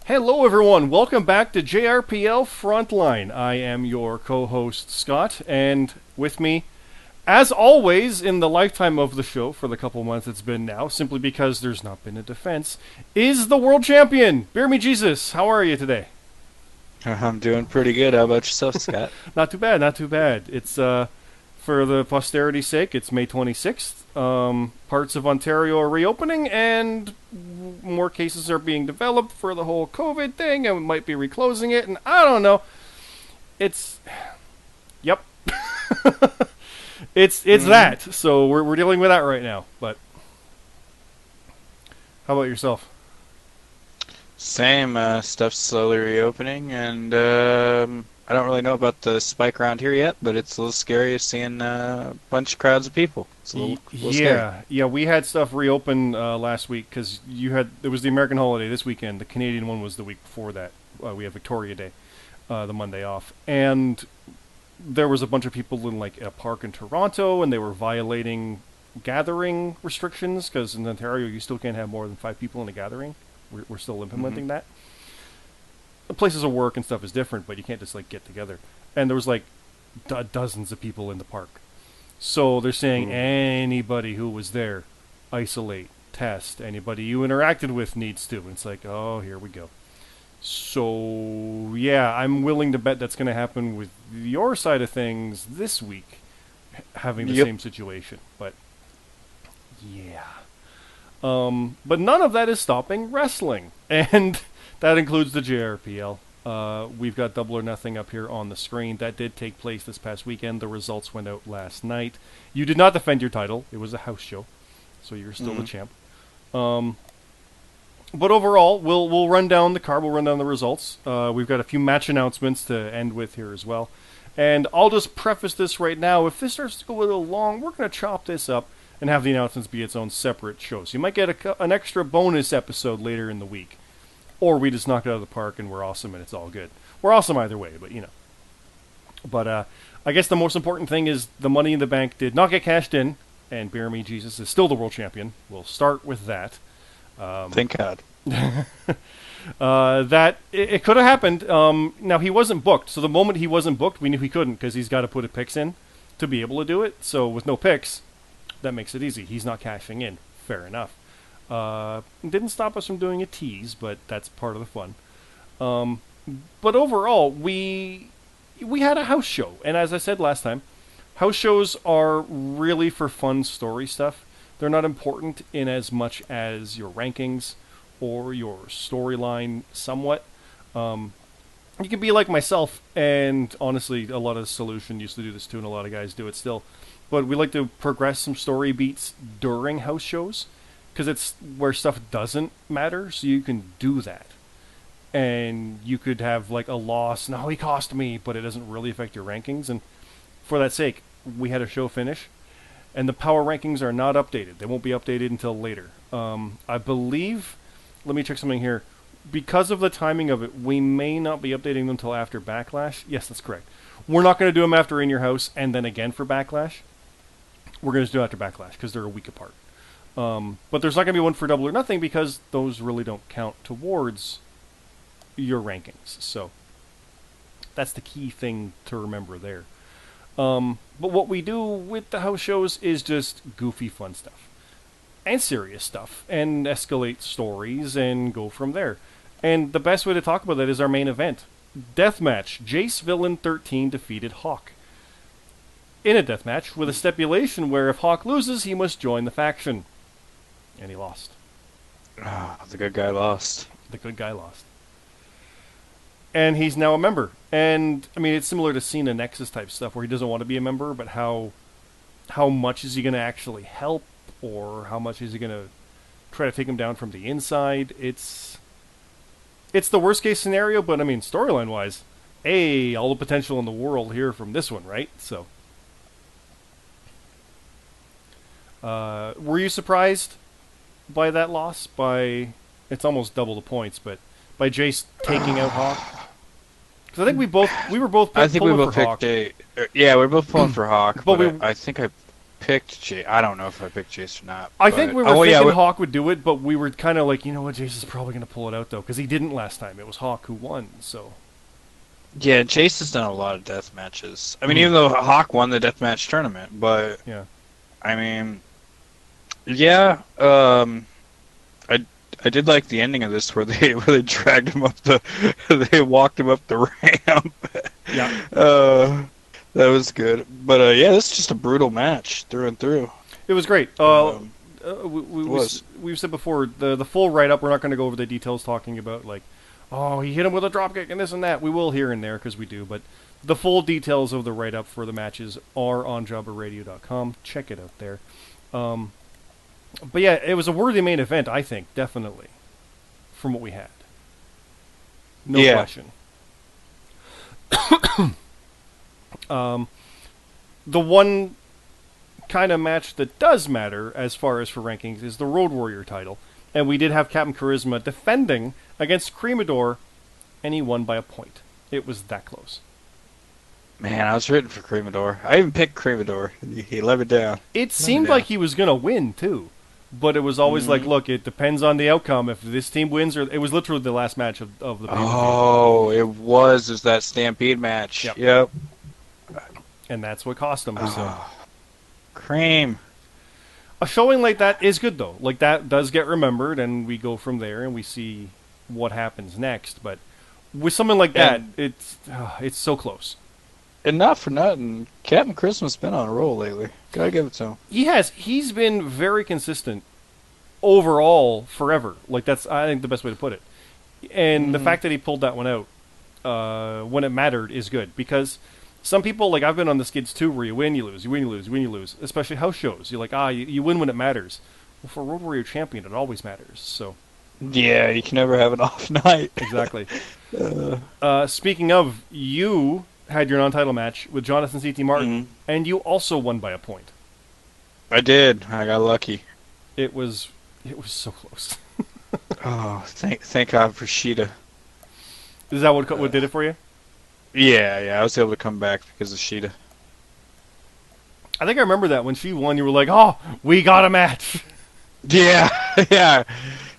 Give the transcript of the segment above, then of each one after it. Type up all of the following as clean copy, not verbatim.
Hello, everyone. Welcome back to JRPL Frontline. I am your co-host Scott, and with me, as always, in the lifetime of the show for the couple months it's been now, simply because there's not been a defense, is the world champion, BeerMeJesus. How are you today? I'm doing pretty good. How about yourself, Scott? Not too bad. Not too bad. It's for the posterity's sake, it's May 26th. Parts of Ontario are reopening, and more cases are being developed for the whole COVID thing, and we might be reclosing it, and I don't know. It's, yep, it's hmm that. So we're dealing with that right now. But how about yourself? Same. Stuff's slowly reopening, and I don't really know about the spike around here yet, but it's a little scary seeing a bunch of crowds of people. It's a little scary. Yeah. We had stuff reopen last week because it was the American holiday this weekend. The Canadian one was the week before that. We have Victoria Day, the Monday off, and there was a bunch of people in like a park in Toronto, and they were violating gathering restrictions because in Ontario you still can't have more than 5 people in a gathering. We're still hmm implementing that. The places of work and stuff is different, but you can't just like get together. And there was like dozens of people in the park. So they're saying Ooh. anybody who was there, isolate, test. Anybody you interacted with needs to. And it's like, oh, here we go. So yeah, I'm willing to bet that's going to happen with your side of things this week, having the Yep. same situation. But yeah, but none of that is stopping wrestling, and that includes the JRPL. We've got Double or Nothing up here on the screen. That did take place this past weekend. The results went out last night. You did not defend your title. It was a house show, so you're still the hmm champ. Um, but overall, we'll run down the card. We'll run down the results. We've got a few match announcements to end with here as well. And I'll just preface this right now. If this starts to go a little long, we're going to chop this up and have the announcements be its own separate show. So you might get an extra bonus episode later in the week. Or we just knock it out of the park and we're awesome and it's all good. We're awesome either way, but you know. But I guess the most important thing is the Money in the Bank did not get cashed in, and BeerMeJesus is still the world champion. We'll start with that. Thank God. That it could have happened. Now he wasn't booked, so the moment he wasn't booked, we knew he couldn't because he's got to put a picks in to be able to do it. So with no picks, that makes it easy. He's not cashing in. Fair enough. Didn't stop us from doing a tease, but that's part of the fun. Um, but overall, we had a house show, and as I said last time, house shows are really for fun story stuff. They're not important in as much as your rankings or your storyline, somewhat. Um, you can be like myself, and honestly, a lot of Solution used to do this too, and a lot of guys do it still. But we like to progress some story beats during house shows because it's where stuff doesn't matter, so you can do that. And you could have like a loss. No, he cost me, but it doesn't really affect your rankings. And for that sake, we had a show finish, and the power rankings are not updated. They won't be updated until later. I believe. Let me check something here. Because of the timing of it, we may not be updating them until after Backlash. Yes, that's correct. We're not going to do them after In Your House and then again for Backlash. We're going to do it after Backlash because they're a week apart. But there's not going to be one for Double or Nothing because those really don't count towards your rankings. So that's the key thing to remember there. But what we do with the house shows is just goofy, fun stuff and serious stuff and escalate stories and go from there. And the best way to talk about that is our main event. Deathmatch. Jace Villain 13 defeated Hawk. In a deathmatch with a stipulation where if Hawk loses, he must join the faction. And he lost. Ah, the good guy lost. The good guy lost. And he's now a member. And I mean, it's similar to Cena Nexus type stuff where he doesn't want to be a member, but how much is he going to actually help, or how much is he going to try to take him down from the inside? It's the worst case scenario, but I mean, storyline wise, hey, all the potential in the world here from this one, right? So, were you surprised by that loss? By it's almost double the points, but by Jace taking out Hawk. Because I think we were both I think we pulling for both picked Hawk, yeah, we're both pulling for Hawk, but but we I think I picked Jace. I don't know if I picked Jace or not. I but, think we were thinking Hawk would do it, but we were kind of like, you know what, Jace is probably going to pull it out, though, because he didn't last time. It was Hawk who won, so... Yeah, Jace has done a lot of death matches. I mean, even though Hawk won the deathmatch tournament, but... Yeah. I mean... Yeah, I did like the ending of this where they dragged him up they walked him up the ramp. Yeah. That was good. But yeah, this is just a brutal match through and through. It was great. We've said before, the full write-up, we're not going to go over the details talking about, like, oh, he hit him with a dropkick and this and that. We will here and there, because we do, but the full details of the write-up for the matches are on jobberradio.com. Check it out there. But yeah, it was a worthy main event, I think, definitely, from what we had. No question. The one kind of match that does matter, as far as for rankings, is the Road Warrior title. And we did have Captain Charisma defending against Creamador, and he won by a point. It was that close. Man, I was rooting for Creamador. I even picked Creamador. He let me down. It seemed like he was going to win, too. But it was always like, look, it depends on the outcome. If this team wins, or it was literally the last match of the pay-per-view. Oh, it was that Stampede match. Yep. And that's what cost him. So. Cream. A showing like that is good, though. Like, that does get remembered, and we go from there, and we see what happens next. But with something like that, it's so close. And not for nothing, Captain Christmas been on a roll lately. Gotta give it to him. He has. He's been very consistent overall forever. Like, that's, I think, the best way to put it. And the fact that he pulled that one out when it mattered is good. Because some people, like, I've been on the skids too, where you win, you lose, you win, you lose, you win, you lose. Especially house shows. You're like, you win when it matters. Well, for Road Warrior Champion, it always matters. So. Yeah, you can never have an off night. Exactly. Speaking of, you had your non-title match with Jonathan C.T. Martin, and you also won by a point. I did. I got lucky. It was so close. Oh, thank God for Sheeta. Is that what did it for you? Yeah, I was able to come back because of Sheeta. I think I remember that when she won, you were like, "Oh, we got a match." Yeah.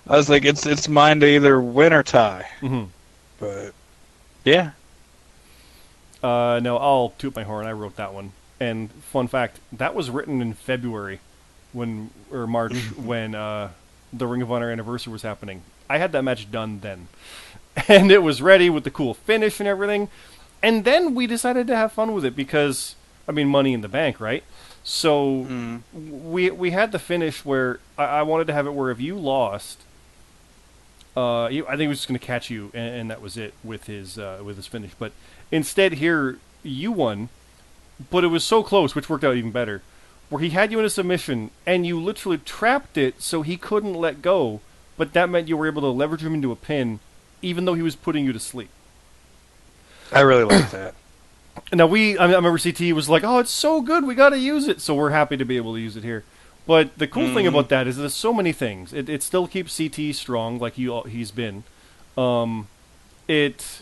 I was like, it's mine to either win or tie. But yeah. No, I'll toot my horn. I wrote that one. And fun fact, that was written in February or March when the Ring of Honor anniversary was happening. I had that match done then. And it was ready with the cool finish and everything. And then we decided to have fun with it because, I mean, money in the bank, right? So we had the finish where I wanted to have it where if you lost, I think he was just going to catch you, and that was it with his finish. But instead here, you won, but it was so close, which worked out even better, where he had you in a submission, and you literally trapped it so he couldn't let go, but that meant you were able to leverage him into a pin, even though he was putting you to sleep. I really like that. Now, I remember CT was like, oh, it's so good, we got to use it, so we're happy to be able to use it here. But the cool thing about that is there's so many things. It still keeps CT strong, like he's been. It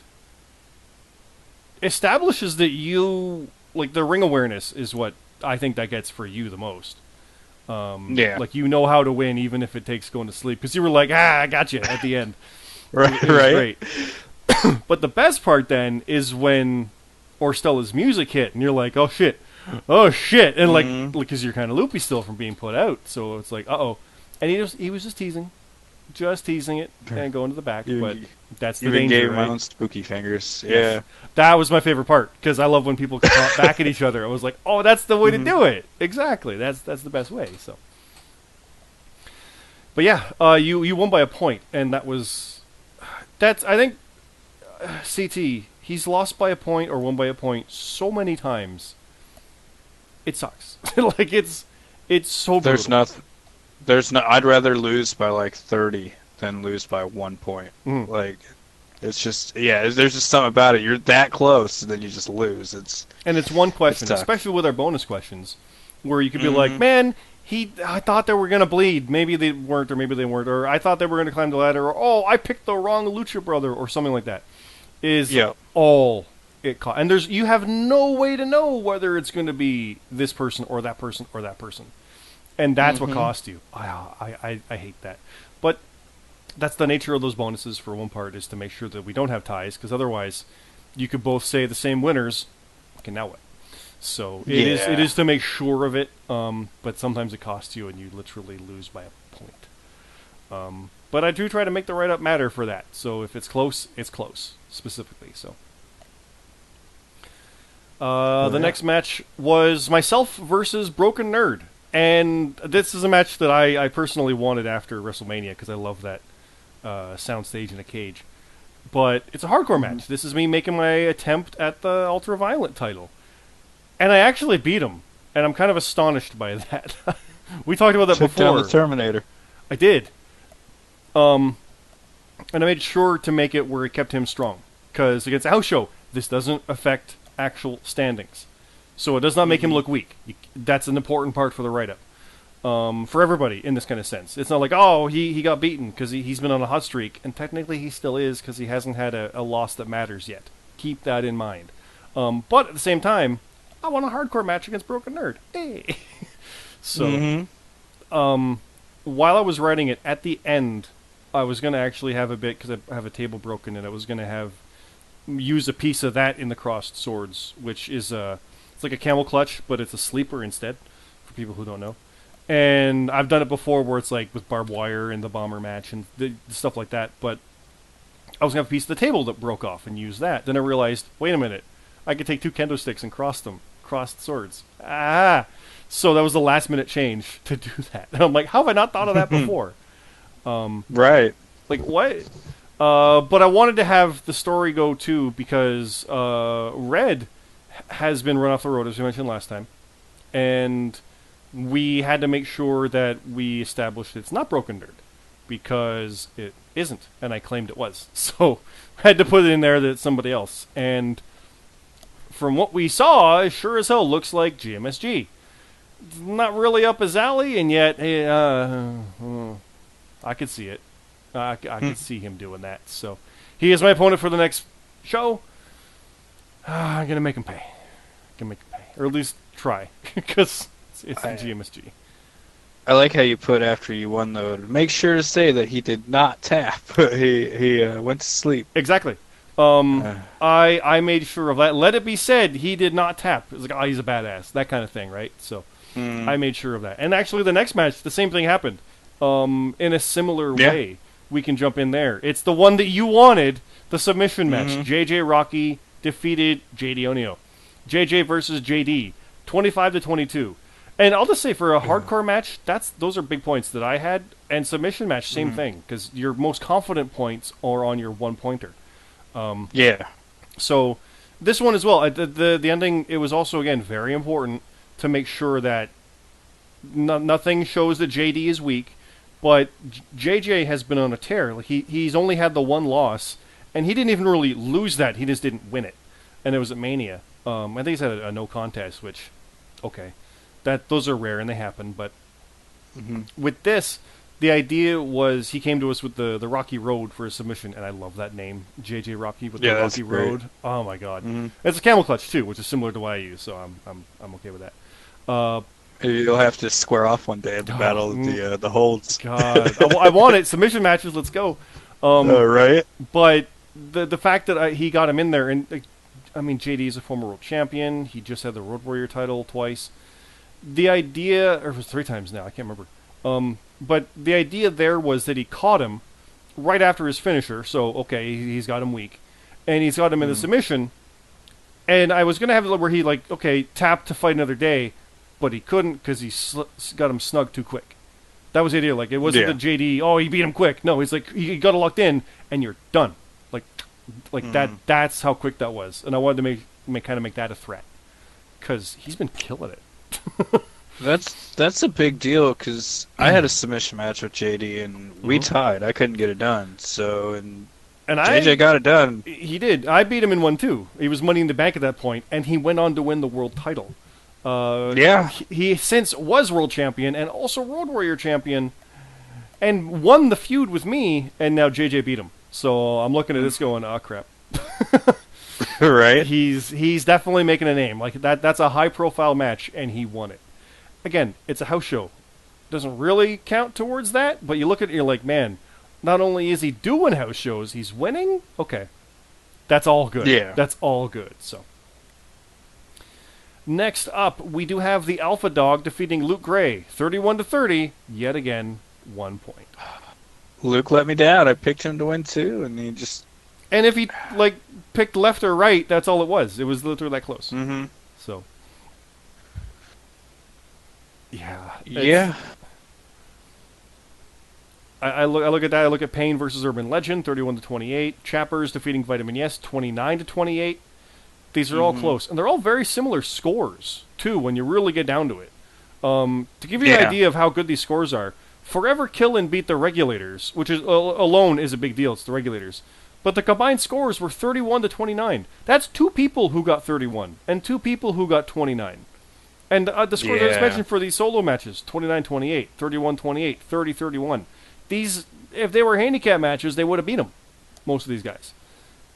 establishes that you, like, the ring awareness is what I think that gets for you the most. Like, you know how to win even if it takes going to sleep. Because you were like, I got you at the end. Right. Great. But the best part then is when Orstella's music hit and you're like, oh shit, and like because you're kind of loopy still from being put out, so it's like, and he was just teasing it and going to the back, but that's the danger. Gave right? my own spooky fingers. Yes. Yeah, that was my favorite part because I love when people come back at each other. I was like, oh, that's the way to do it. Exactly, that's the best way. So, but yeah, you won by a point, and that's I think CT. He's lost by a point or won by a point so many times. It sucks. Like it's so brutal. I'd rather lose by like 30 than lose by 1 point. Like it's just there's just something about it. You're that close and then you just lose. It's one question, especially with our bonus questions, where you could be like, man, I thought they were gonna bleed. Maybe they weren't, or I thought they were gonna climb the ladder, or I picked the wrong Lucha brother, or something like that. Is all and you have no way to know whether it's going to be this person or that person or that person, and that's what cost you. I hate that, but that's the nature of those bonuses. For one part, is to make sure that we don't have ties, because otherwise, you could both say the same winners. Okay, now what? So it is to make sure of it, but sometimes it costs you, and you literally lose by a point. But I do try to make the write-up matter for that. So if it's close, it's close, specifically. So the next match was myself versus Broken Nerd. And this is a match that I personally wanted after WrestleMania, because I love that soundstage in a cage. But it's a hardcore match. This is me making my attempt at the Ultraviolet title. And I actually beat him. And I'm kind of astonished by that. We talked about that Took before. down the Terminator. I did. And I made sure to make it where it kept him strong. Because against a house show, this doesn't affect actual standings. So it does not make him look weak. That's an important part for the write-up. For everybody, in this kind of sense. It's not like, oh, he got beaten because he's been on a hot streak. And technically he still is, because he hasn't had a loss that matters yet. Keep that in mind. But at the same time, I want a hardcore match against Broken Nerd. Hey! So, while I was writing it, at the end, I was going to actually have a bit, because I have a table broken, and I was going to use a piece of that in the crossed swords, which is it's like a camel clutch, but it's a sleeper instead, for people who don't know. And I've done it before where it's like with barbed wire in the bomber match and stuff like that, but I was going to have a piece of the table that broke off and use that. Then I realized, wait a minute, I could take 2 kendo sticks and crossed swords. So that was the last minute change to do that. And I'm like, how have I not thought of that before? Right. Like, what? But I wanted to have the story go too, because Red has been run off the road, as we mentioned last time. And we had to make sure that we established it's not Broken Nerd, because it isn't, and I claimed it was. So I had to put it in there that it's somebody else. And from what we saw, it sure as hell looks like GMSG. Not really up his alley, and yet I could see it. I could see him doing that. So he is my opponent for the next show. I'm gonna make him pay. Or at least try, because it's GMSG. I like how you put after you won, though, make sure to say that he did not tap. he went to sleep. Exactly. I made sure of that. Let it be said, he did not tap. It was like, oh, he's a badass. That kind of thing, right? So I made sure of that. And actually, the next match, the same thing happened. In a similar way. We can jump in there. It's the one that you wanted, the submission match. JJ Rocky defeated JD Onio. JJ versus JD, 25-22. And I'll just say, for a hardcore match, those are big points that I had. And submission match, same thing, because your most confident points are on your one-pointer. So this one as well, the ending, it was also, again, very important to make sure that nothing shows that JD is weak. But JJ has been on a tear. Like he's only had the one loss, and he didn't even really lose that. He just didn't win it, and it was at Mania. I think he's had a no contest, which, okay, those are rare and they happen. But with this, the idea was he came to us with the Rocky Road for a submission, and I love that name, JJ Rocky with the Rocky Road. Oh my God, it's a camel clutch too, which is similar to what I use, so I'm okay with that. You'll have to square off one day at the battle of the holds. God, I want it. Submission matches, let's go. Right. But the fact that he got him in there, and I mean, JD is a former world champion. He just had the Road Warrior title twice. The idea, or it was 3 times now, I can't remember. But the idea there was that he caught him right after his finisher. So, okay, he's got him weak. And he's got him in the submission. And I was going to have it where he, like, okay, tapped to fight another day. But he couldn't because he got him snug too quick. That was the idea. Like, it wasn't the JD, oh, he beat him quick. No, he's like, he got it locked in, and you're done. Like that's how quick that was. And I wanted to make that a threat. Because he's been killing it. That's a big deal, because I had a submission match with JD, and we tied. I couldn't get it done. So, and JJ got it done. He did. I beat him in one, too. He was Money in the Bank at that point, and he went on to win the world title. He since was world champion and also Road Warrior champion, and won the feud with me, and now JJ beat him. So I'm looking at this going, oh crap. Right? He's definitely making a name. Like that's a high profile match, and he won it. Again, it's a house show. Doesn't really count towards that, but you look at it, you're like, man, not only is he doing house shows, he's winning. Okay, that's all good. Yeah. That's all good. So. Next up, we do have the Alpha Dog defeating Luke Gray, 31-30. Yet again, 1 point. Luke let me down. I picked him to win too, and he just. And if he picked left or right, that's all it was. It was literally that close. Mm-hmm. So. Yeah. Yeah. I look at that. I look at Payne versus Urban Legend, 31-28. Chappers defeating Vitamin Yes, 29-28. These are all close, and they're all very similar scores too. When you really get down to it, to give you an idea of how good these scores are, Forever Killin' beat the Regulators, which is alone is a big deal. It's the Regulators, but the combined scores were 31-29. That's two people who got 31 and two people who got 29. And the score that I mentioned for these solo matches, 29-28, 31-28, 30-31. These, if they were handicap matches, they would have beat them. Most of these guys,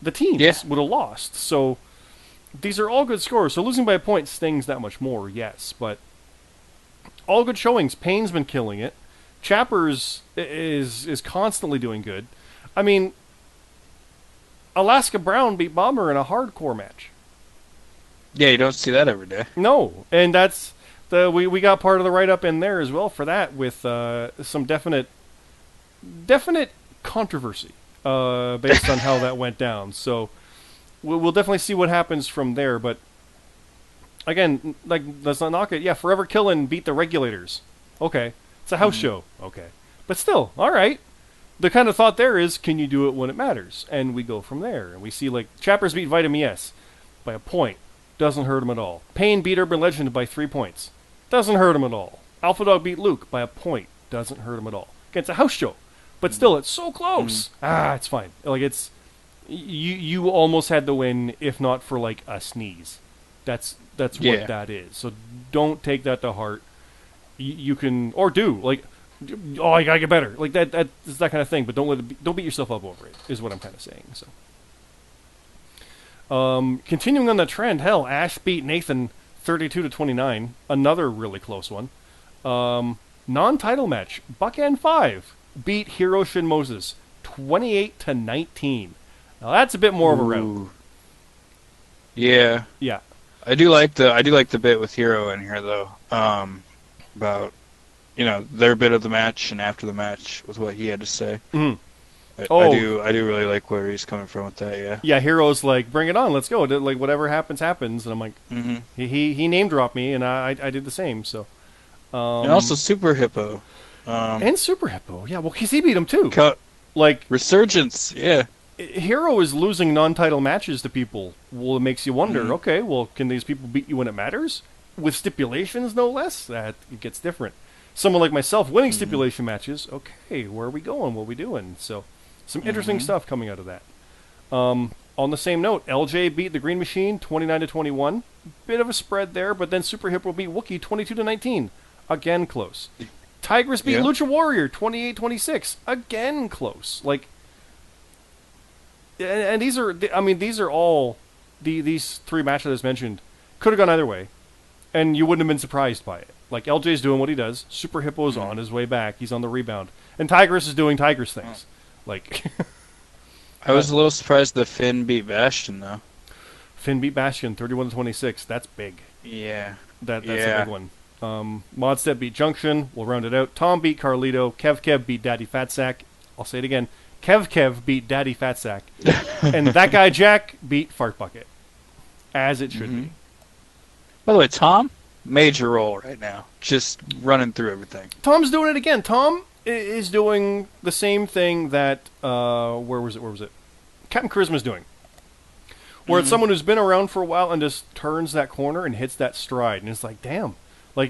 the teams would have lost. So. These are all good scores, so losing by a point stings that much more, yes, but all good showings. Payne's been killing it. Chappers is constantly doing good. I mean, Alaska Brown beat Bomber in a hardcore match. Yeah, you don't see that every day. No, and that's we got part of the write-up in there as well for that with some definite controversy based on how that went down, so... We'll definitely see what happens from there, but again, let's not knock it. Yeah, Forever Killin' beat the Regulators. Okay. It's a house show. Okay. But still, all right. The kind of thought there is, can you do it when it matters? And we go from there. And we see, Chappers beat Vitamin Yes by a point. Doesn't hurt him at all. Payne beat Urban Legend by 3 points. Doesn't hurt him at all. Alpha Dog beat Luke by a point. Doesn't hurt him at all. Again, it's a house show. But still, it's so close. It's fine. It's... You almost had the win, if not for a sneeze. That's what that is. So don't take that to heart. You can, or do I gotta get better. That's that kind of thing. But don't beat yourself up over it. Is what I'm kind of saying. So, continuing on the trend, Ash beat Nathan 32-29. Another really close one. Non-title match. Buck and 5 beat Hiroshi and Moses 28-19. Now that's a bit more of a route. Yeah. Yeah. I do like the bit with Hero in here though. About their bit of the match and after the match with what he had to say. Mm-hmm. I do really like where he's coming from with that. Yeah. Yeah. Hero's like, bring it on, let's go. Whatever happens, happens. And I'm like, he name dropped me, and I did the same. So. And also Super Hippo. And Super Hippo. Yeah. Well, because he beat him too. Resurgence. Yeah. Hero is losing non-title matches to people. Well, it makes you wonder, okay, well, can these people beat you when it matters? With stipulations, no less? That it gets different. Someone like myself winning stipulation matches, okay, where are we going? What are we doing? So, some interesting stuff coming out of that. On the same note, LJ beat the Green Machine 29-21. Bit of a spread there, but then Super Hippo beat Wookiee 22-19. Again, close. Tigress beat Lucha Warrior 28-26. Again, close. And these are all these three matches I mentioned could have gone either way, and you wouldn't have been surprised by it. LJ's doing what he does. Super Hippo's on his way back. He's on the rebound, and Tigress is doing Tigress things. I was a little surprised that Finn beat Bastion though. Finn beat Bastion 31-26. That's big. Yeah. That's a big one. Modstep beat Junction. We'll round it out. Tom beat Carlito. Kev beat Daddy Fatsack. I'll say it again. Kev beat Daddy Fatsack. And that guy Jack beat Fart Bucket. As it should be. By the way, Tom, major role right now. Just running through everything. Tom's doing it again. Tom is doing the same thing that, where was it? Captain Charisma's doing. Where it's someone who's been around for a while and just turns that corner and hits that stride. And it's like, damn.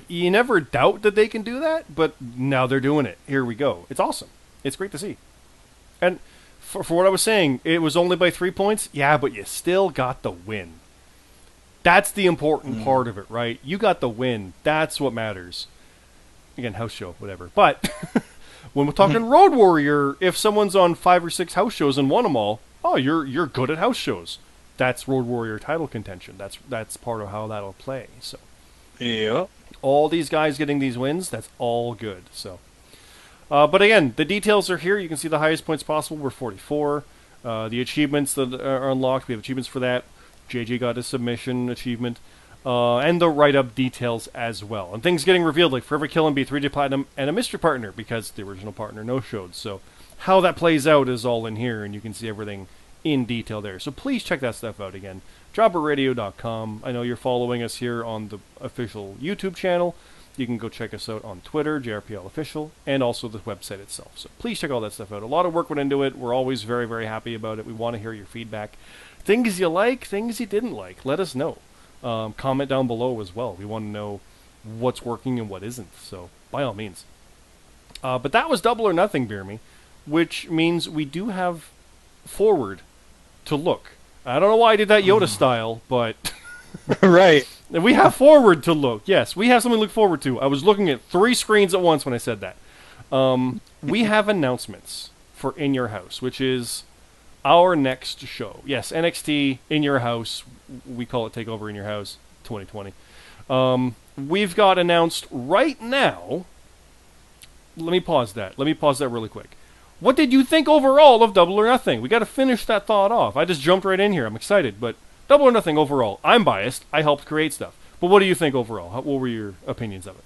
You never doubt that they can do that, but now they're doing it. Here we go. It's awesome. It's great to see. And for what I was saying, it was only by 3 points. Yeah, but you still got the win. That's the important part of it, right? You got the win. That's what matters. Again, house show, whatever. But when we're talking Road Warrior, if someone's on 5 or 6 house shows and won them all, oh, you're good at house shows. that's Road Warrior title contention. That's part of how that'll play. So, Yeah. all these guys getting these wins, that's all good. So, but again, the details are here. You can see the highest points possible were 44. The achievements that are unlocked, we have achievements for that. JJ got a submission achievement. And the write-up details as well. And things getting revealed, like Forever Kill and be 3D Platinum and a mystery partner, because the original partner no-showed. So how that plays out is all in here, and you can see everything in detail there. So please check that stuff out again. JobberRadio.com. I know you're following us here on the official YouTube channel. You can go check us out on Twitter, JRPL Official, and also the website itself. So please check all that stuff out. A lot of work went into it. We're always very, very happy about it. We want to hear your feedback. Things you like, things you didn't like. Let us know. Comment down below as well. We want to know what's working and what isn't. So by all means. But that was Double or Nothing, BeerMe, which means we do have forward to look. I don't know why I did that Yoda style, but Right. we have forward to look. Yes, we have something to look forward to. I was looking at 3 screens at once when I said that. We have announcements for In Your House, which is our next show. Yes, NXT In Your House. We call it TakeOver In Your House 2020. We've got announced right now. Let me pause that really quick. What did you think overall of Double or Nothing? We got to finish that thought off. I just jumped right in here. I'm excited, but Double or Nothing overall. I'm biased. I helped create stuff. But what do you think overall? What were your opinions of it?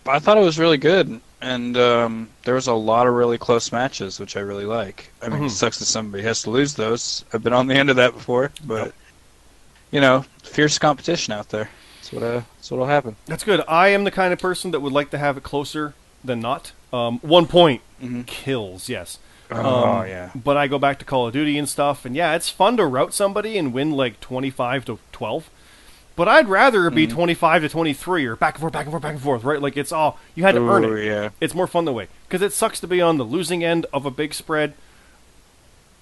I thought it was really good, and there was a lot of really close matches, which I really like. I mean, it sucks that somebody has to lose those. I've been on the end of that before, but you know, fierce competition out there. That's what'll happen. That's good. I am the kind of person that would like to have it closer than not. 1 point kills, yes. Yeah. But I go back to Call of Duty and stuff, and yeah, it's fun to rout somebody and win like 25-12. But I'd rather it be 25-23 or back and forth, right? Like it's all you had to earn it. Yeah. It's more fun that way because it sucks to be on the losing end of a big spread.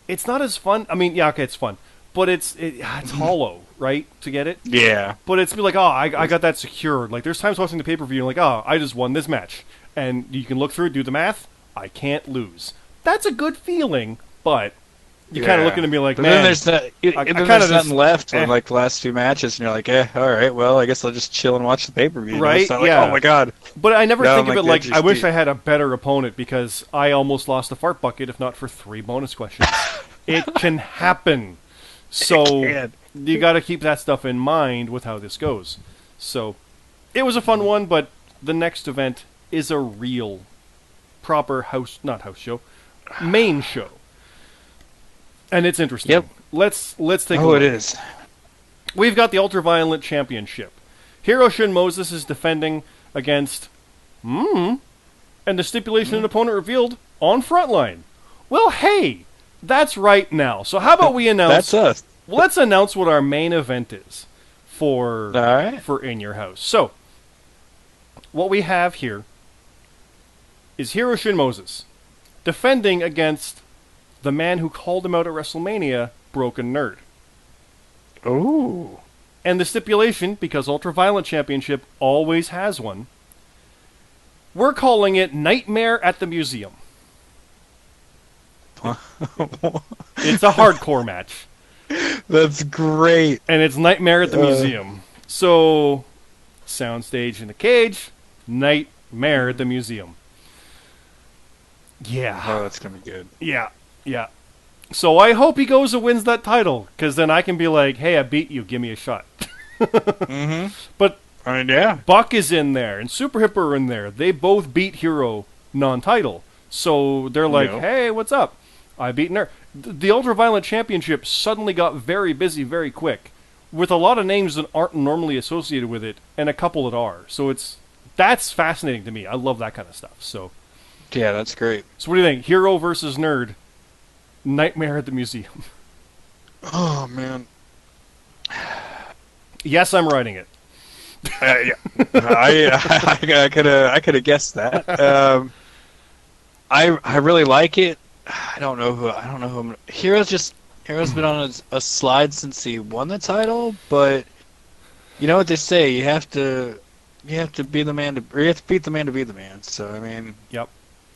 It's not as fun. I mean, yeah, okay, it's fun, but it's hollow, right? To get it. Yeah. But it's be like, oh, I got that secured. Like there's times watching the pay-per-view, and like, oh, I just won this match, and you can look through, do the math. I can't lose. That's a good feeling, but you're kind of looking at me like, but man. Then there's nothing left in like the last 2 matches, and you're like, all right, well, I guess I'll just chill and watch the pay-per-view. Right? So Like, oh my god. But I never think of it like, I wish I I had a better opponent because I almost lost the fart bucket if not for 3 bonus questions. It can happen. So you got to keep that stuff in mind with how this goes. So it was a fun one, but the next event is a real proper main show. And it's interesting. Yep. Let's take a look. It is. We've got the Ultraviolent Championship. Hiroshi Moses is defending against and the stipulation and opponent revealed on Frontline. Well, hey, that's right now. So how about we announce That's us. Let's announce what our main event is for right. for In Your House. So, what we have here is Hiroshi Moses defending against the man who called him out at WrestleMania, Broken Nerd. Ooh. And the stipulation, because Ultraviolent Championship always has one, we're calling it Nightmare at the Museum. It's a hardcore match. That's great. And it's Nightmare at the Museum. So, soundstage in a cage, Nightmare at the Museum. Yeah. Oh, that's going to be good. Yeah. So I hope he goes and wins that title, because then I can be like, hey, I beat you, give me a shot. But Buck is in there, and Super Hipper are in there. They both beat Hero non-title. So they're like, hey, what's up? I beat her. The Ultraviolent Championship suddenly got very busy very quick, with a lot of names that aren't normally associated with it, and a couple that are. So that's fascinating to me. I love that kind of stuff. So yeah, that's great. So what do you think? Hero versus Nerd. Nightmare at the Museum. Oh, man. Yes, I'm writing it. Yeah. I could have guessed that. I really like it. I don't know who Hero's been on a slide since he won the title, but you know what they say, you have to be the man or you have to beat the man to be the man. So I mean, yep.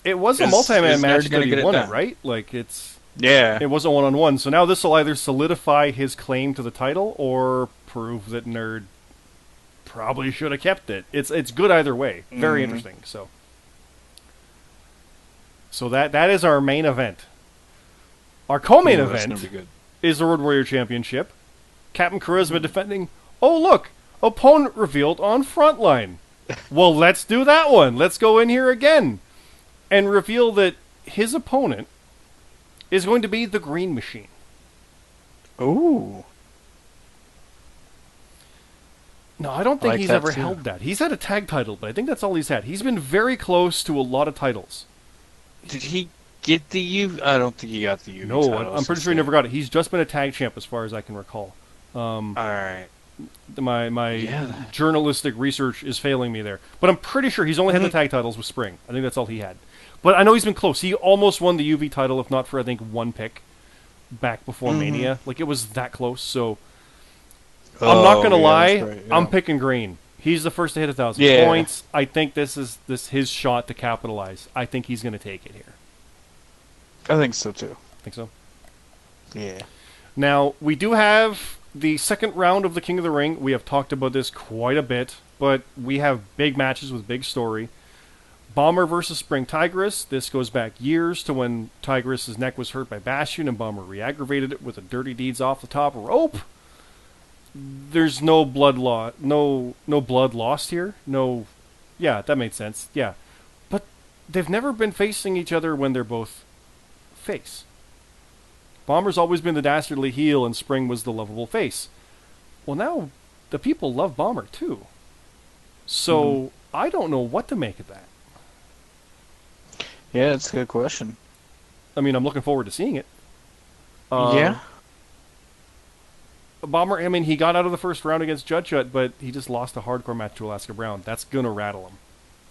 It was a multi-man match that he won it, right? Like it's Yeah. It wasn't one-on-one. So now this will either solidify his claim to the title or prove that Nerd probably should have kept it. It's good either way. Very interesting. So that is our main event. Our co-main event is the Road Warrior Championship. Captain Charisma defending. Oh, look! Opponent revealed on Frontline. Well, let's do that one. Let's go in here again. And reveal that his opponent is going to be the Green Machine. Ooh. No, I don't think he's ever held that. He's had a tag title, but I think that's all he's had. He's been very close to a lot of titles. Did he get the UV? I don't think he got the UV. No, I'm pretty sure he never got it. He's just been a tag champ as far as I can recall. All right. My journalistic research is failing me there. But I'm pretty sure he's only had the tag titles with Spring. I think that's all he had. But I know he's been close. He almost won the UV title, if not for, I think, one pick back before Mania. Like, it was that close. So, I'm not going to lie. Right, yeah. I'm picking Green. He's the first to hit 1,000 points. I think this is his shot to capitalize. I think he's going to take it here. I think so, too. Think so? Yeah. Now, we do have the second round of the King of the Ring. We have talked about this quite a bit, but we have big matches with big story. Bomber versus Spring Tigress. This goes back years to when Tigress's neck was hurt by Bastion and Bomber re-aggravated it with a Dirty Deeds off the top rope. There's no blood no blood lost here. No, yeah, that made sense. Yeah, but they've never been facing each other when they're both face. Bomber's always been the dastardly heel, and Spring was the lovable face. Well, now the people love Bomber too. So I don't know what to make of that. Yeah, that's a good question. I mean, I'm looking forward to seeing it. Yeah. Bomber, I mean, he got out of the first round against Judgeshut, but he just lost a hardcore match to Alaska Brown. That's going to rattle him.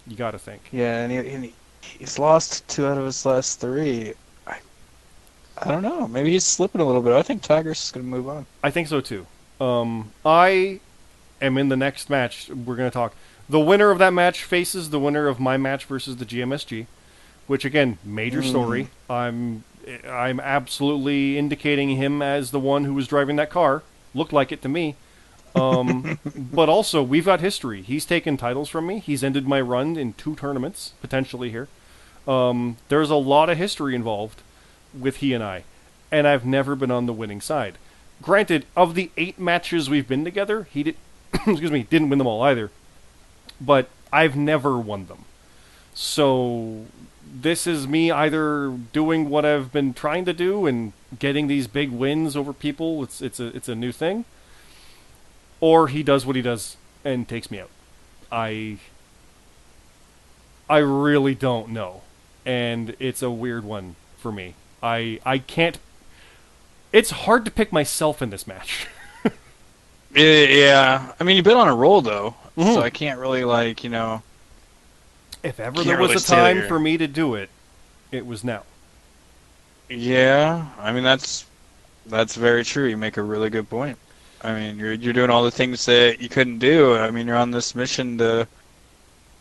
You got to think. Yeah, and he's lost 2 out of his last 3. I don't know. Maybe he's slipping a little bit. I think Tigress is going to move on. I think so, too. I am in the next match. We're going to talk. The winner of that match faces the winner of my match versus the GMSG, which, again, major story. I'm absolutely indicating him as the one who was driving that car. Looked like it to me. But also, we've got history. He's taken titles from me. He's ended my run in 2 tournaments, potentially here. There's a lot of history involved with he and I. And I've never been on the winning side. Granted, of the 8 matches we've been together, he didn't win them all either. But I've never won them. So this is me either doing what I've been trying to do and getting these big wins over people. It's a new thing. Or he does what he does and takes me out. I really don't know. And it's a weird one for me. I can't... It's hard to pick myself in this match. Yeah. I mean, you've been on a roll, though. So I can't really, If ever there was a time for me to do it, it was now. Yeah. I mean, that's very true. You make a really good point. I mean, you're doing all the things that you couldn't do. I mean, you're on this mission to...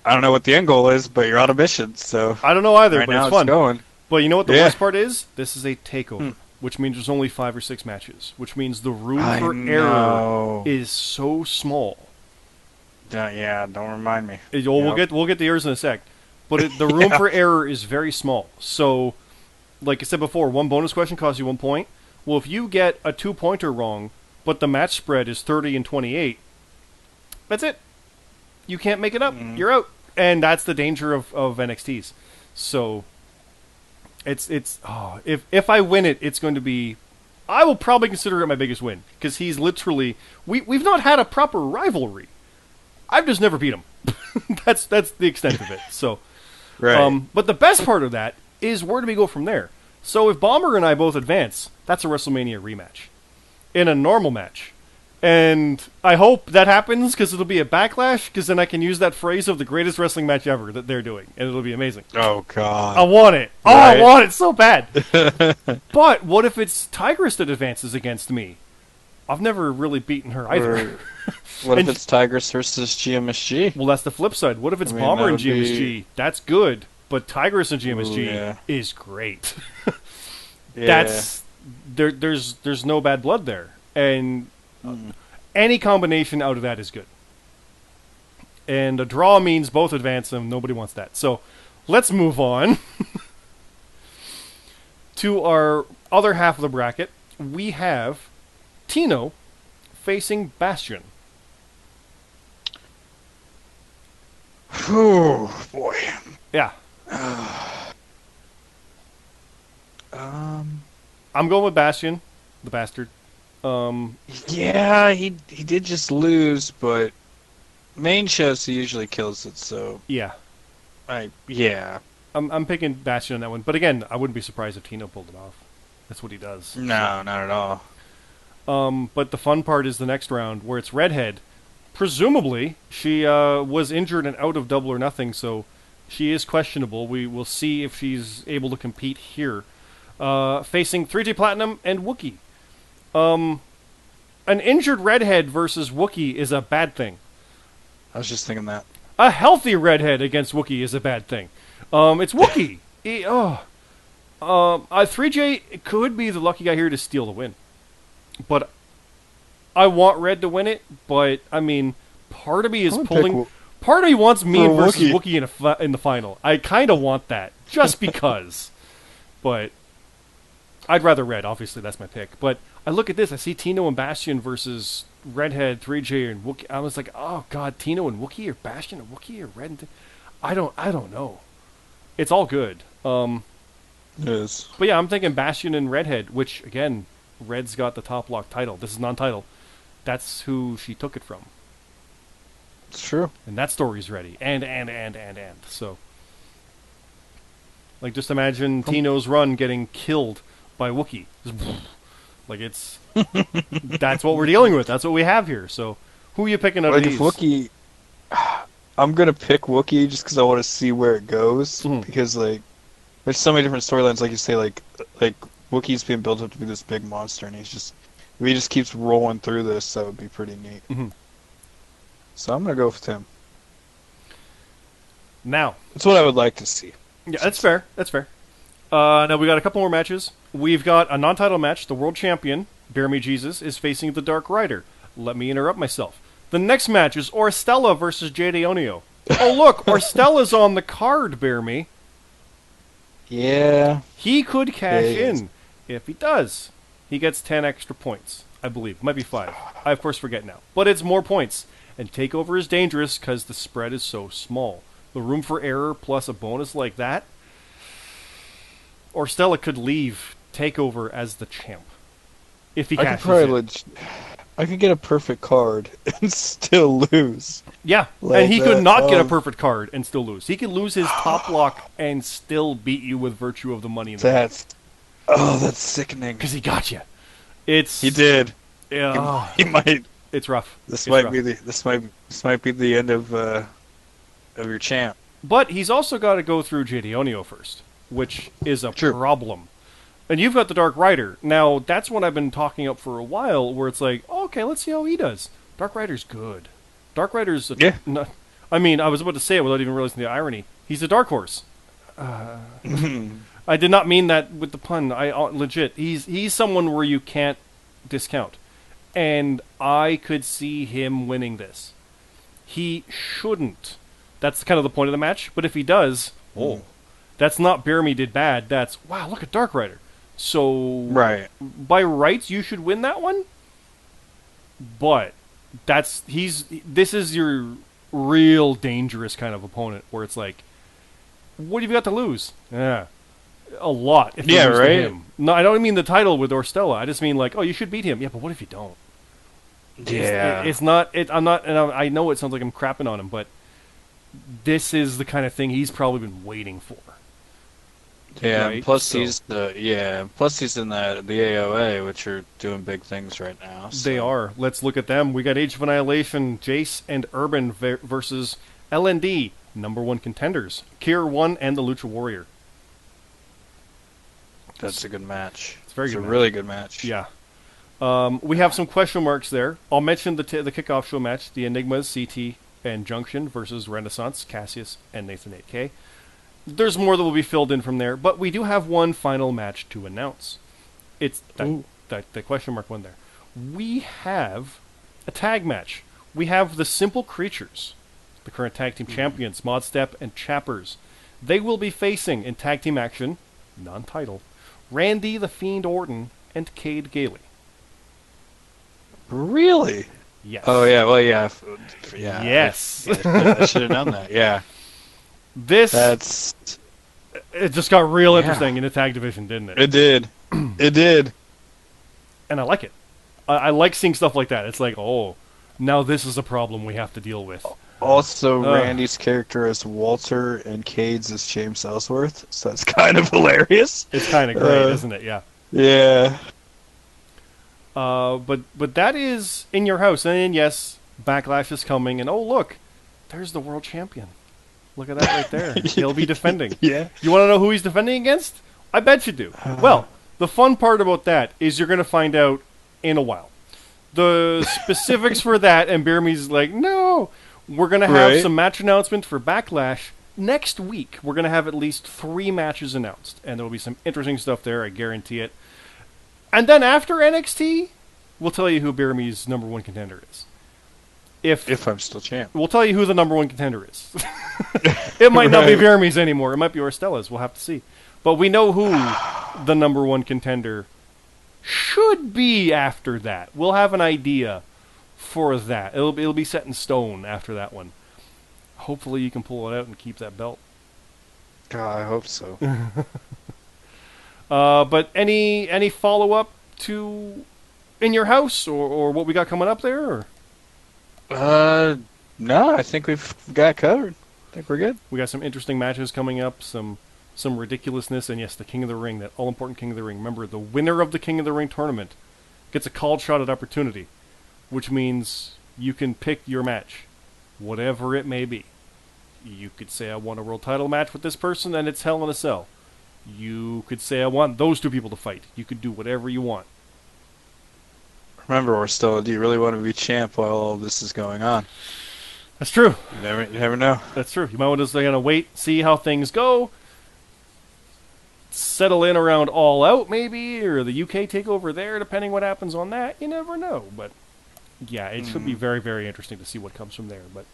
I don't know what the end goal is, but you're on a mission, so... I don't know either, but now it's fun. Going. But you know what the worst part is? This is a takeover, which means there's only 5 or 6 matches, which means the room for error is so small. Yeah, don't remind me. We'll get the errors in a sec. But the room for error is very small. So, like I said before, 1 bonus question costs you 1 point. Well, if you get a 2-pointer wrong, but the match spread is 30 and 28, that's it. You can't make it up. You're out. And that's the danger of NXTs. So, if I win it, it's going to be... I will probably consider it my biggest win. Because he's literally... We've not had a proper rivalry. I've just never beat him. That's the extent of it. So, right. But the best part of that is where do we go from there? So if Bomber and I both advance, that's a WrestleMania rematch in a normal match, and I hope that happens because it'll be a backlash. Because then I can use that phrase of the greatest wrestling match ever that they're doing, and it'll be amazing. Oh God, I want it. Oh, right. I want it so bad. But what if it's Tigress that advances against me? I've never really beaten her either. What if it's Tigress versus GMSG? Well, that's the flip side. What if it's Bomber and GMSG? That's good, but Tigress and GMSG is great. That's there's no bad blood there, and any combination out of that is good. And a draw means both advance them. Nobody wants that. So let's move on to our other half of the bracket. We have Tino facing Bastion. Oh boy. Yeah. I'm going with Bastion, the bastard. Yeah, he did just lose, but main shows he usually kills it. So yeah, I'm picking Bastion on that one. But again, I wouldn't be surprised if Tino pulled it off. That's what he does. No, not at all. But the fun part is the next round where it's Redhead. Presumably, she was injured and out of Double or Nothing, so she is questionable. We will see if she's able to compete here. Facing 3J Platinum and Wookiee. An injured Redhead versus Wookiee is a bad thing. I was just thinking that. A healthy Redhead against Wookiee is a bad thing. It's Wookiee. 3J could be the lucky guy here to steal the win. But I want Red to win it, but, I mean, part of me is pulling... Part of me wants me versus Wookiee in the final. I kind of want that, just because. But I'd rather Red, obviously, that's my pick. But I look at this, I see Tino and Bastion versus Redhead, 3J, and Wookiee. I was like, oh, God, Tino and Wookiee, or Bastion and Wookiee, or Red and... I don't know. It's all good. It is. But yeah, I'm thinking Bastion and Redhead, which, again, Red's got the top lock title. This is non-title. That's who she took it from. It's true. And that story's ready. And. So, like, just imagine Tino's run getting killed by Wookiee. Like, it's... that's what we're dealing with. That's what we have here. So, who are you picking out of these? Wookiee... I'm going to pick Wookiee just because I want to see where it goes. Mm-hmm. Because, like, there's so many different storylines. Like you say, like Wookiee's being built up to be this big monster, and he's just... If he just keeps rolling through this, that would be pretty neat. Mm-hmm. So I'm going to go with him. Now. That's what I would like to see. Yeah, that's fair. That's fair. Now, we got a couple more matches. We've got a non-title match. The world champion, BeerMeJesus, is facing the Dark Rider. Let me interrupt myself. The next match is Orstella versus JDonio. Oh, look, Orstella's on the card, BeerMe. Yeah. He could cash in. If he does, he gets 10 extra points, I believe. It might be 5. I, of course, forget now. But it's more points. And TakeOver is dangerous because the spread is so small. The room for error plus a bonus like that, Orstella could leave TakeOver as the champ. If he cashes in. I could get a perfect card and still lose. Yeah, like and he could not get a perfect card and still lose. He could lose his top block and still beat you with virtue of the money in the That's sickening. because he got you. He did. Yeah, he might. It's rough. This might be the end of your champ. But he's also got to go through JDonio first, which is a problem. And you've got the Dark Rider. Now, that's what I've been talking up for a while, where it's like, oh, okay, let's see how he does. Dark Rider's good. Dark Rider's... I mean, I was about to say it without even realizing the irony. He's a dark horse. I did not mean that with the pun. I legit. He's someone where you can't discount. And I could see him winning this. He shouldn't. That's kind of the point of the match. But if he does, that's not BeerMe did bad. That's, wow, look at Dark Rider. So, by rights, you should win that one. But this is your real dangerous kind of opponent, where it's like, what have you got to lose? Yeah, a lot. If you lose to him. No, I don't mean the title with Orstella. I just mean like, oh, you should beat him. Yeah, but what if you don't? Yeah, it's not. I'm not, and I know it sounds like I'm crapping on him, but this is the kind of thing he's probably been waiting for. Yeah, right? plus he's in the AOA, which are doing big things right now. So. They are. Let's look at them. We got Age of Annihilation, Jace and Urban versus LND, #1 contenders, Kier 1 and the Lucha Warrior. That's a good match. It's a really good match. Yeah. We have some question marks there. I'll mention the kickoff show match, the Enigmas, CT and Junction versus Renaissance, Cassius and Nathan 8K. There's more that will be filled in from there, but we do have one final match to announce. It's that question mark one there. We have a tag match. We have the Simple Creatures, the current tag team champions, Modstep and Chappers. They will be facing in tag team action, non-title, Randy the Fiend Orton and Cade Gailey. Really? Yes. Oh yeah. Well, yeah. Yeah. Yes. I should have known that. Yeah. It just got real interesting in the tag division, didn't it? It did. It did. And I like it. I like seeing stuff like that. It's like, oh, now this is a problem we have to deal with. Also, Randy's character is Walter and Cade's is James Ellsworth, so that's kind of hilarious. It's kind of great, isn't it? Yeah. Yeah. But that is in your house, and yes, Backlash is coming, and oh look, there's the world champion. Look at that right there. He'll be defending. Yeah. You want to know who he's defending against? I bet you do. Well, the fun part about that is you're going to find out in a while. The specifics for that, and BeerMe's like, no, we're going to have some match announcements for Backlash next week. We're going to have at least 3 matches announced, and there will be some interesting stuff there, I guarantee it. And then after NXT, we'll tell you who BeerMe's number 1 contender is. If I'm still champ. We'll tell you who the number 1 contender is. It might not be BeerMe's anymore. It might be Orstella's. We'll have to see. But we know who the number 1 contender should be after that. We'll have an idea for that. It'll be set in stone after that one. Hopefully you can pull it out and keep that belt. God, I hope so. But any follow-up to In Your House or what we got coming up there? Or? No, I think we've got it covered. I think we're good. We got some interesting matches coming up, some ridiculousness, and yes, the King of the Ring, that all-important King of the Ring. Remember, the winner of the King of the Ring tournament gets a called shot at opportunity, which means you can pick your match, whatever it may be. You could say, I want a world title match with this person, and it's Hell in a Cell. You could say, I want those 2 people to fight. You could do whatever you want. Remember, Orstella, do you really want to be champ while all this is going on? That's true. You never know. That's true. You might want to just wait, see how things go, settle in around All Out maybe, or the UK takeover there, depending what happens on that. You never know. But yeah, it should be very, very interesting to see what comes from there. But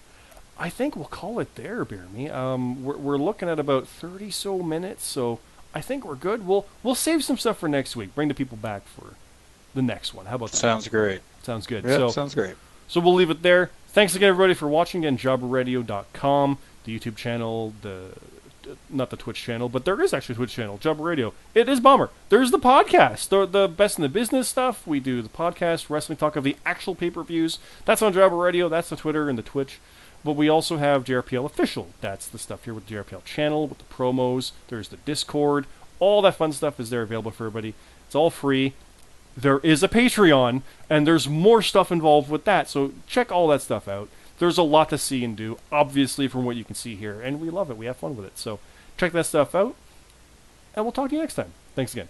I think we'll call it there, BeerMe. We're looking at about 30 so minutes, so I think we're good. We'll save some stuff for next week. Bring the people back for the next one. How about that? Sounds great. Sounds good. Yeah, sounds great. So we'll leave it there. Thanks again, everybody, for watching. Again, JobberRadio.com, the YouTube channel, not the Twitch channel, but there is actually a Twitch channel, Jobber Radio. It is Bomber. There's the podcast, the best in the business stuff. We do the podcast, wrestling talk of the actual pay-per-views. That's on Jobber Radio. That's the Twitter and the Twitch. But we also have JRPL Official. That's the stuff here with the JRPL channel, with the promos. There's the Discord. All that fun stuff is there available for everybody. It's all free. There is a Patreon, and there's more stuff involved with that. So check all that stuff out. There's a lot to see and do, obviously, from what you can see here. And we love it. We have fun with it. So check that stuff out, and we'll talk to you next time. Thanks again.